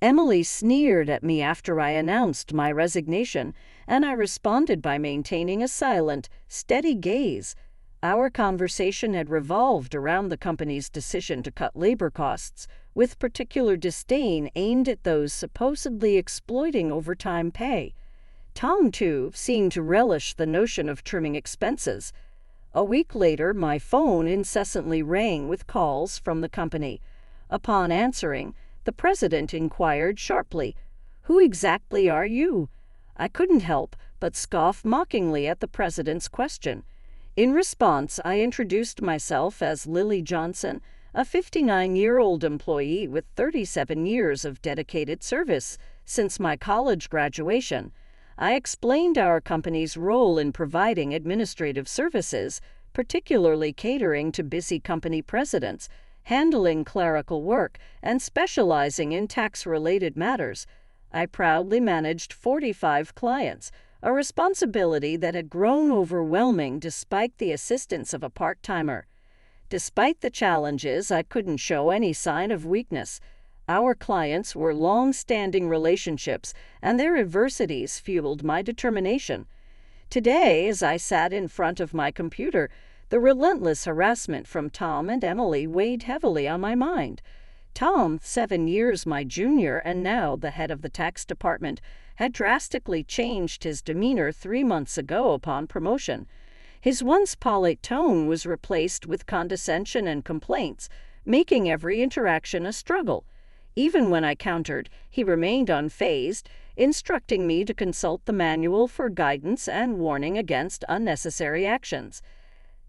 Emily sneered at me after I announced my resignation, and I responded by maintaining a silent, steady gaze. Our conversation had revolved around the company's decision to cut labor costs, with particular disdain aimed at those supposedly exploiting overtime pay. Tom, too, seemed to relish the notion of trimming expenses. A week later, my phone incessantly rang with calls from the company. Upon answering, the president inquired sharply, "Who exactly are you?" I couldn't help but scoff mockingly at the president's question. In response, I introduced myself as Lily Johnson, a 59-year-old employee with 37 years of dedicated service since my college graduation. I explained our company's role in providing administrative services, particularly catering to busy company presidents, handling clerical work, and specializing in tax-related matters. I proudly managed 45 clients, a responsibility that had grown overwhelming despite the assistance of a part-timer. Despite the challenges, I couldn't show any sign of weakness. Our clients were long-standing relationships, and their adversities fueled my determination. Today, as I sat in front of my computer, the relentless harassment from Tom and Emily weighed heavily on my mind. Tom, 7 years my junior and now the head of the tax department, had drastically changed his demeanor 3 months ago upon promotion. His once polite tone was replaced with condescension and complaints, making every interaction a struggle. Even when I countered, he remained unfazed, instructing me to consult the manual for guidance and warning against unnecessary actions.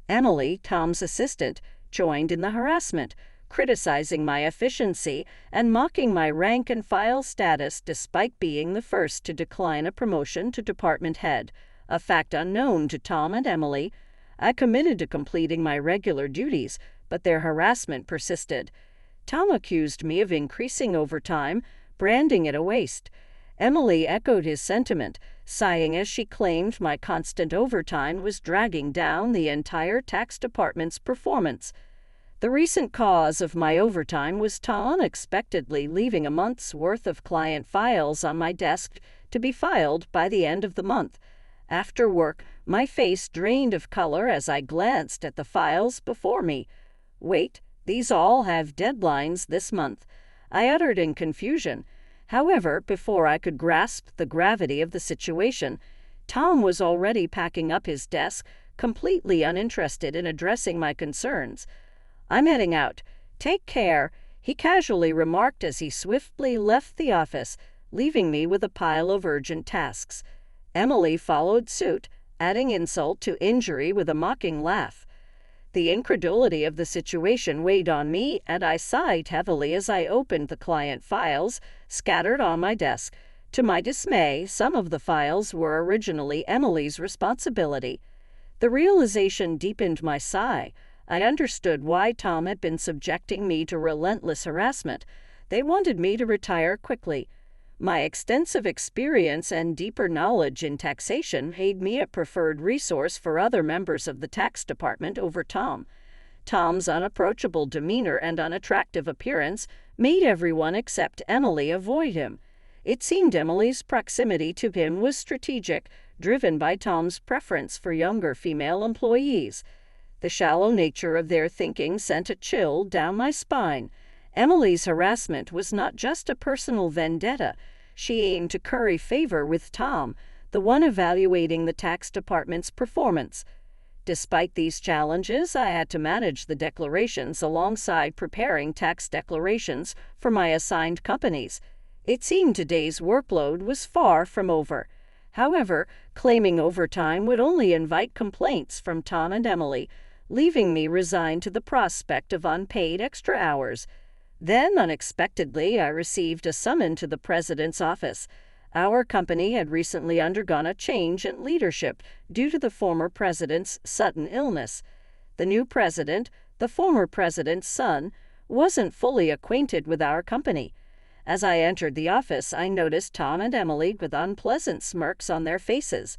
Emily, Tom's assistant, joined in the harassment, criticizing my efficiency and mocking my rank-and-file status despite being the first to decline a promotion to department head, a fact unknown to Tom and Emily. I committed to completing my regular duties, but their harassment persisted. Tom accused me of increasing overtime, branding it a waste. Emily echoed his sentiment, sighing as she claimed my constant overtime was dragging down the entire tax department's performance. The recent cause of my overtime was Tom unexpectedly leaving a month's worth of client files on my desk to be filed by the end of the month. After work, my face drained of color as I glanced at the files before me. "Wait, these all have deadlines this month," I uttered in confusion. However, before I could grasp the gravity of the situation, Tom was already packing up his desk, completely uninterested in addressing my concerns. "I'm heading out. Take care," he casually remarked as he swiftly left the office, leaving me with a pile of urgent tasks. Emily followed suit, adding insult to injury with a mocking laugh. The incredulity of the situation weighed on me, and I sighed heavily as I opened the client files scattered on my desk. To my dismay, some of the files were originally Emily's responsibility. The realization deepened my sigh. I understood why Tom had been subjecting me to relentless harassment. They wanted me to retire quickly. My extensive experience and deeper knowledge in taxation made me a preferred resource for other members of the tax department over Tom. Tom's unapproachable demeanor and unattractive appearance made everyone except Emily avoid him. It seemed Emily's proximity to him was strategic, driven by Tom's preference for younger female employees. The shallow nature of their thinking sent a chill down my spine. Emily's harassment was not just a personal vendetta. She aimed to curry favor with Tom, the one evaluating the tax department's performance. Despite these challenges, I had to manage the declarations alongside preparing tax declarations for my assigned companies. It seemed today's workload was far from over. However, claiming overtime would only invite complaints from Tom and Emily, leaving me resigned to the prospect of unpaid extra hours. Then, unexpectedly, I received a summon to the president's office. Our company had recently undergone a change in leadership due to the former president's sudden illness. The new president, the former president's son, wasn't fully acquainted with our company. As I entered the office, I noticed Tom and Emily with unpleasant smirks on their faces.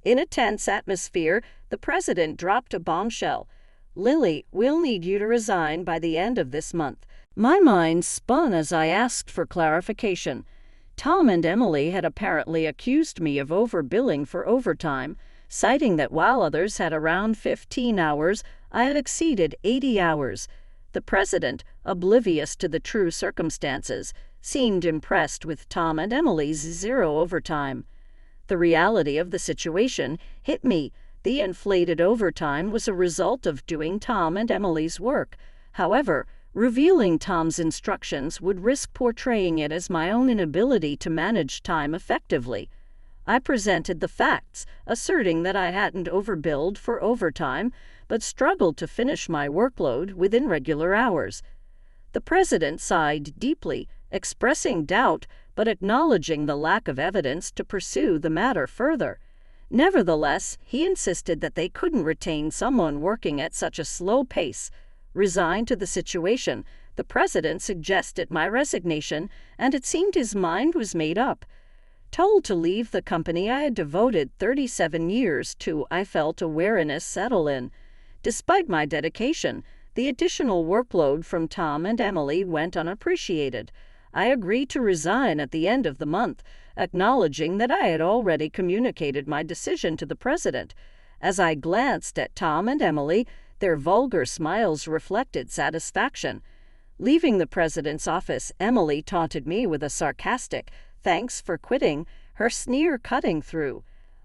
In a tense atmosphere, the president dropped a bombshell. "Lily, we'll need you to resign by the end of this month. My mind spun as I asked for clarification. Tom and Emily had apparently accused me of overbilling for overtime, citing that while others had around 15 hours, I had exceeded 80 hours. The president, oblivious to the true circumstances, seemed impressed with Tom and Emily's zero overtime. The reality of the situation hit me. The inflated overtime was a result of doing Tom and Emily's work. However, revealing Tom's instructions would risk portraying it as my own inability to manage time effectively. I presented the facts, asserting that I hadn't overbilled for overtime, but struggled to finish my workload within regular hours. The president sighed deeply, expressing doubt, but acknowledging the lack of evidence to pursue the matter further. Nevertheless, he insisted that they couldn't retain someone working at such a slow pace. Resigned to the situation, the president suggested my resignation, and it seemed his mind was made up. Told to leave the company I had devoted 37 years to, I felt a weariness settle in. Despite my dedication, the additional workload from Tom and Emily went unappreciated. I agreed to resign at the end of the month, acknowledging that I had already communicated my decision to the president. As I glanced at Tom and Emily, their vulgar smiles reflected satisfaction. Leaving the president's office, Emily taunted me with a sarcastic, "Thanks for quitting," her sneer cutting through.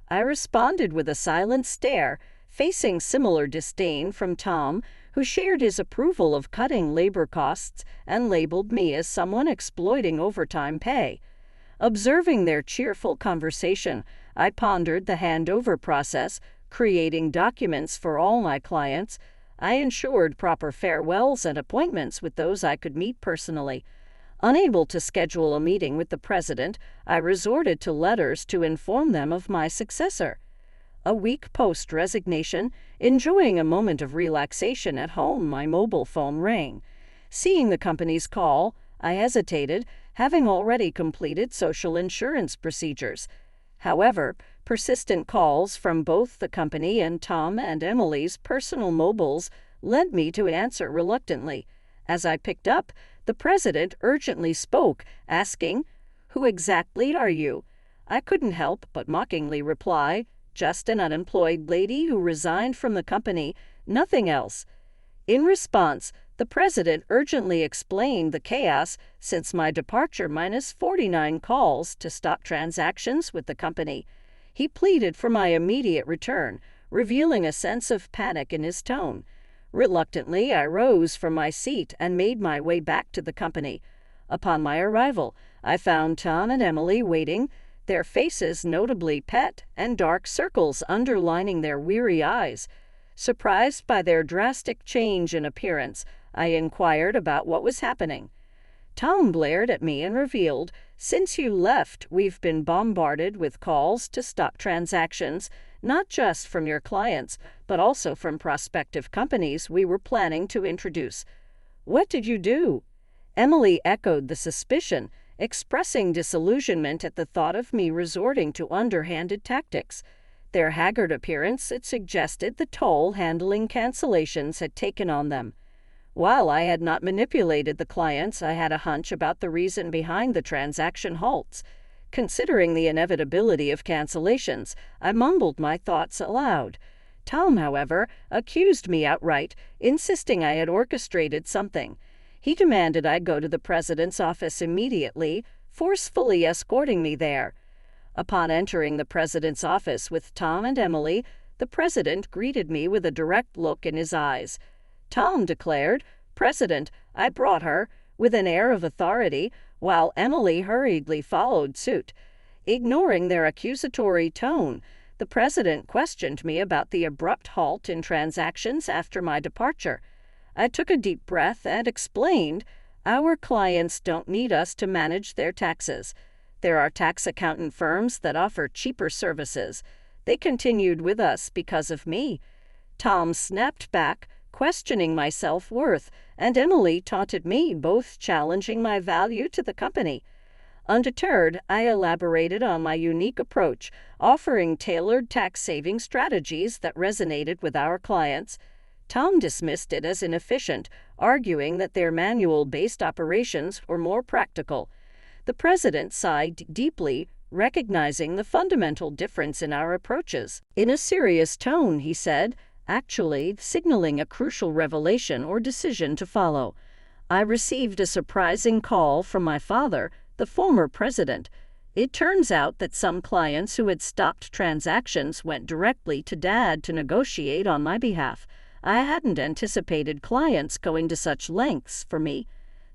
I responded with a silent stare, facing similar disdain from Tom, who shared his approval of cutting labor costs and labeled me as someone exploiting overtime pay. Observing their cheerful conversation, I pondered the handover process, creating documents for all my clients. I ensured proper farewells and appointments with those I could meet personally. Unable to schedule a meeting with the president, I resorted to letters to inform them of my successor. A week post-resignation, enjoying a moment of relaxation at home, my mobile phone rang. Seeing the company's call, I hesitated, having already completed social insurance procedures. However, persistent calls from both the company and Tom and Emily's personal mobiles led me to answer reluctantly. As I picked up, the president urgently spoke, asking, "Who exactly are you?" I couldn't help but mockingly reply, "Just an unemployed lady who resigned from the company, nothing else." In response, the president urgently explained the chaos since my departure minus 49 calls to stop transactions with the company. He pleaded for my immediate return, revealing a sense of panic in his tone. Reluctantly, I rose from my seat and made my way back to the company. Upon my arrival, I found Tom and Emily waiting, their faces notably pet and dark circles underlining their weary eyes. Surprised by their drastic change in appearance, I inquired about what was happening. Tom glared at me and revealed, "Since you left, we've been bombarded with calls to stop transactions, not just from your clients, but also from prospective companies we were planning to introduce." "What did you do?" Emily echoed the suspicion, expressing disillusionment at the thought of me resorting to underhanded tactics. Their haggard appearance, it suggested the toll handling cancellations had taken on them. While I had not manipulated the clients, I had a hunch about the reason behind the transaction halts. Considering the inevitability of cancellations, I mumbled my thoughts aloud. Tom, however, accused me outright, insisting I had orchestrated something. He demanded I go to the president's office immediately, forcefully escorting me there. Upon entering the president's office with Tom and Emily, the president greeted me with a direct look in his eyes. Tom declared, "President, I brought her," with an air of authority, while Emily hurriedly followed suit. Ignoring their accusatory tone, the president questioned me about the abrupt halt in transactions after my departure. I took a deep breath and explained, "Our clients don't need us to manage their taxes. There are tax accountant firms that offer cheaper services. They continued with us because of me." Tom snapped back, questioning my self-worth, and Emily taunted me, both challenging my value to the company. Undeterred, I elaborated on my unique approach, offering tailored tax-saving strategies that resonated with our clients. Tom dismissed it as inefficient, arguing that their manual-based operations were more practical. The president sighed deeply, recognizing the fundamental difference in our approaches. In a serious tone, he said, actually signaling a crucial revelation or decision to follow. I received a surprising call from my father, the former president. It turns out that some clients who had stopped transactions went directly to Dad to negotiate on my behalf. I hadn't anticipated clients going to such lengths for me.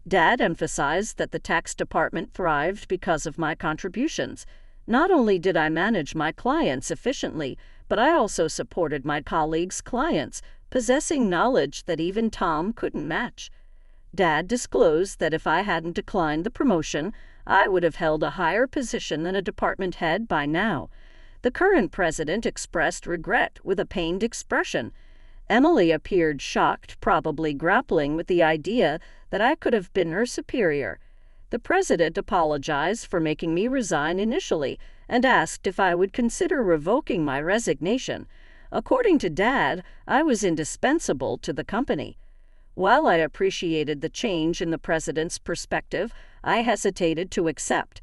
Dad emphasized that the tax department thrived because of my contributions. Not only did I manage my clients efficiently, but I also supported my colleagues' clients, possessing knowledge that even Tom couldn't match. Dad disclosed that if I hadn't declined the promotion, I would have held a higher position than a department head by now. The current president expressed regret with a pained expression. Emily appeared shocked, probably grappling with the idea that I could have been her superior. The president apologized for making me resign initially and asked if I would consider revoking my resignation. According to Dad, I was indispensable to the company. While I appreciated the change in the president's perspective, I hesitated to accept.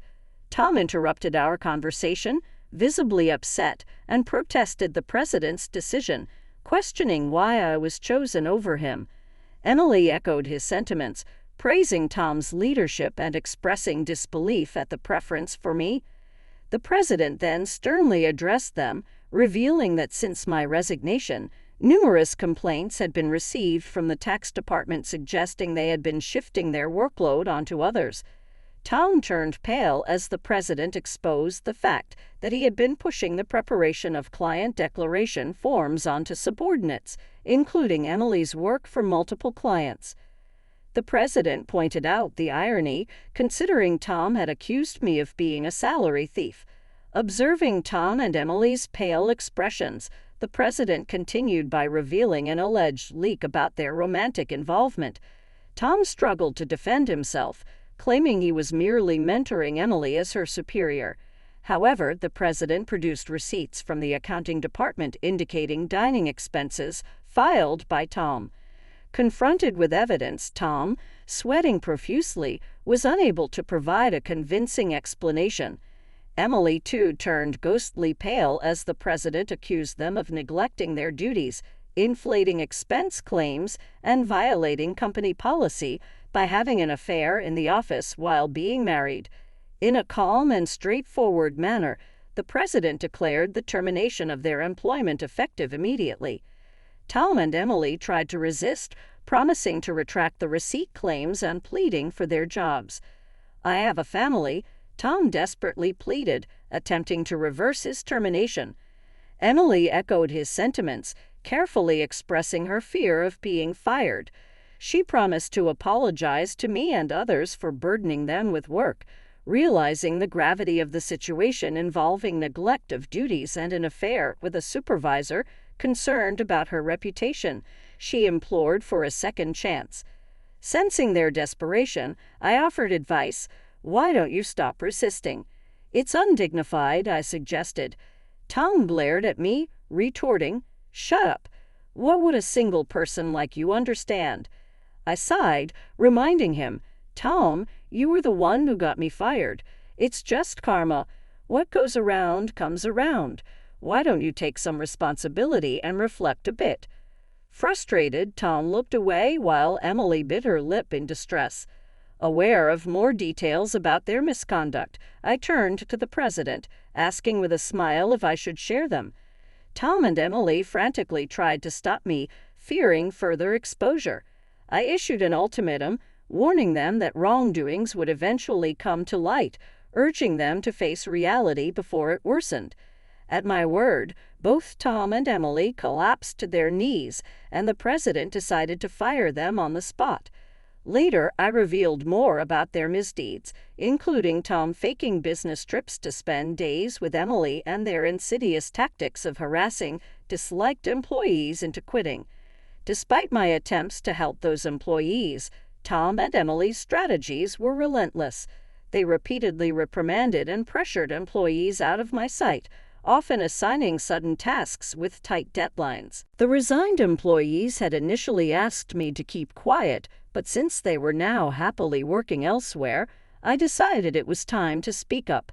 Tom interrupted our conversation, visibly upset, and protested the president's decision, questioning why I was chosen over him. Emily echoed his sentiments, praising Tom's leadership and expressing disbelief at the preference for me. The president then sternly addressed them, revealing that since my resignation, numerous complaints had been received from the tax department suggesting they had been shifting their workload onto others. Tom turned pale as the president exposed the fact that he had been pushing the preparation of client declaration forms onto subordinates, including Emily's work for multiple clients. The president pointed out the irony, considering Tom had accused me of being a salary thief. Observing Tom and Emily's pale expressions, the president continued by revealing an alleged leak about their romantic involvement. Tom struggled to defend himself, claiming he was merely mentoring Emily as her superior. However, the president produced receipts from the accounting department indicating dining expenses filed by Tom. Confronted with evidence, Tom, sweating profusely, was unable to provide a convincing explanation. Emily, too, turned ghostly pale as the president accused them of neglecting their duties, inflating expense claims, and violating company policy by having an affair in the office while being married. In a calm and straightforward manner, the president declared the termination of their employment effective immediately. Tom and Emily tried to resist, promising to retract the receipt claims and pleading for their jobs. "I have a family," Tom desperately pleaded, attempting to reverse his termination. Emily echoed his sentiments, carefully expressing her fear of being fired. She promised to apologize to me and others for burdening them with work, realizing the gravity of the situation involving neglect of duties and an affair with a supervisor. Concerned about her reputation, she implored for a second chance. Sensing their desperation, I offered advice. "Why don't you stop resisting?" "It's undignified," I suggested. Tom glared at me, retorting, "Shut up. What would a single person like you understand?" I sighed, reminding him, "Tom, you were the one who got me fired. It's just karma. What goes around comes around. Why don't you take some responsibility and reflect a bit?" Frustrated, Tom looked away while Emily bit her lip in distress. Aware of more details about their misconduct, I turned to the president, asking with a smile if I should share them. Tom and Emily frantically tried to stop me, fearing further exposure. I issued an ultimatum, warning them that wrongdoings would eventually come to light, urging them to face reality before it worsened. At my word, both Tom and Emily collapsed to their knees, and the president decided to fire them on the spot. Later, I revealed more about their misdeeds, including Tom faking business trips to spend days with Emily and their insidious tactics of harassing disliked employees into quitting. Despite my attempts to help those employees, Tom and Emily's strategies were relentless. They repeatedly reprimanded and pressured employees out of my sight, often assigning sudden tasks with tight deadlines. The resigned employees had initially asked me to keep quiet, but since they were now happily working elsewhere, I decided it was time to speak up.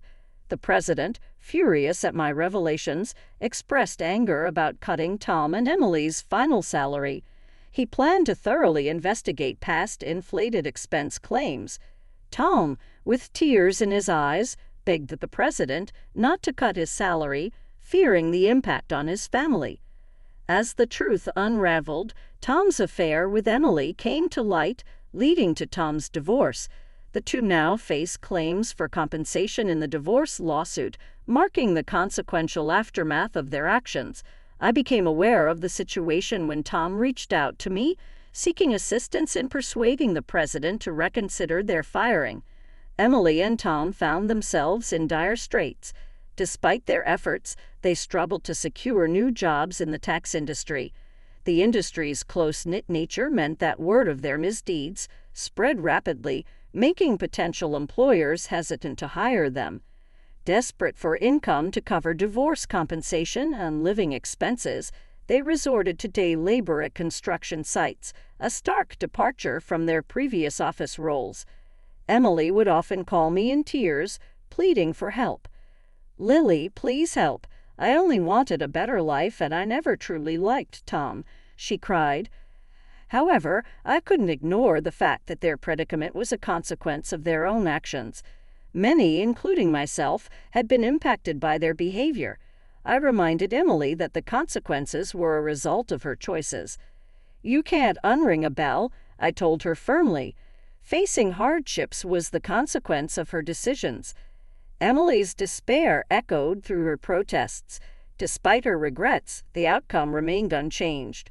The president, furious at my revelations, expressed anger about cutting Tom and Emily's final salary. He planned to thoroughly investigate past inflated expense claims. Tom, with tears in his eyes, begged the president not to cut his salary, fearing the impact on his family. As the truth unraveled, Tom's affair with Emily came to light, leading to Tom's divorce. The two now face claims for compensation in the divorce lawsuit, marking the consequential aftermath of their actions. I became aware of the situation when Tom reached out to me, seeking assistance in persuading the president to reconsider their firing. Emily and Tom found themselves in dire straits. Despite their efforts, they struggled to secure new jobs in the tax industry. The industry's close-knit nature meant that word of their misdeeds spread rapidly, making potential employers hesitant to hire them. Desperate for income to cover divorce compensation and living expenses, they resorted to day labor at construction sites, a stark departure from their previous office roles. Emily would often call me in tears, pleading for help. "Lily, please help. I only wanted a better life and I never truly liked Tom," she cried. However, I couldn't ignore the fact that their predicament was a consequence of their own actions. Many, including myself, had been impacted by their behavior. I reminded Emily that the consequences were a result of her choices. "You can't unring a bell," I told her firmly. Facing hardships was the consequence of her decisions. Emily's despair echoed through her protests. Despite her regrets, the outcome remained unchanged.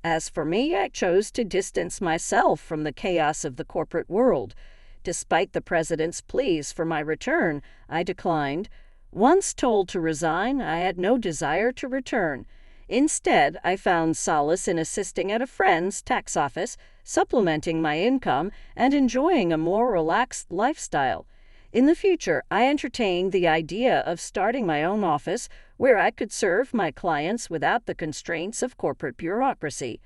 As for me, I chose to distance myself from the chaos of the corporate world. Despite the president's pleas for my return, I declined. Once told to resign, I had no desire to return. Instead, I found solace in assisting at a friend's tax office, supplementing my income, and enjoying a more relaxed lifestyle. In the future, I entertained the idea of starting my own office where I could serve my clients without the constraints of corporate bureaucracy.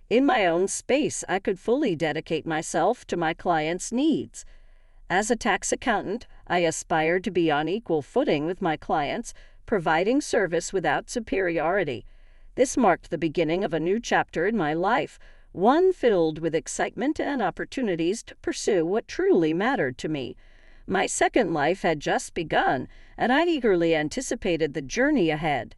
In my own space, I could fully dedicate myself to my clients' needs. As a tax accountant, I aspired to be on equal footing with my clients, providing service without superiority. This marked the beginning of a new chapter in my life, one filled with excitement and opportunities to pursue what truly mattered to me. My second life had just begun, and I eagerly anticipated the journey ahead.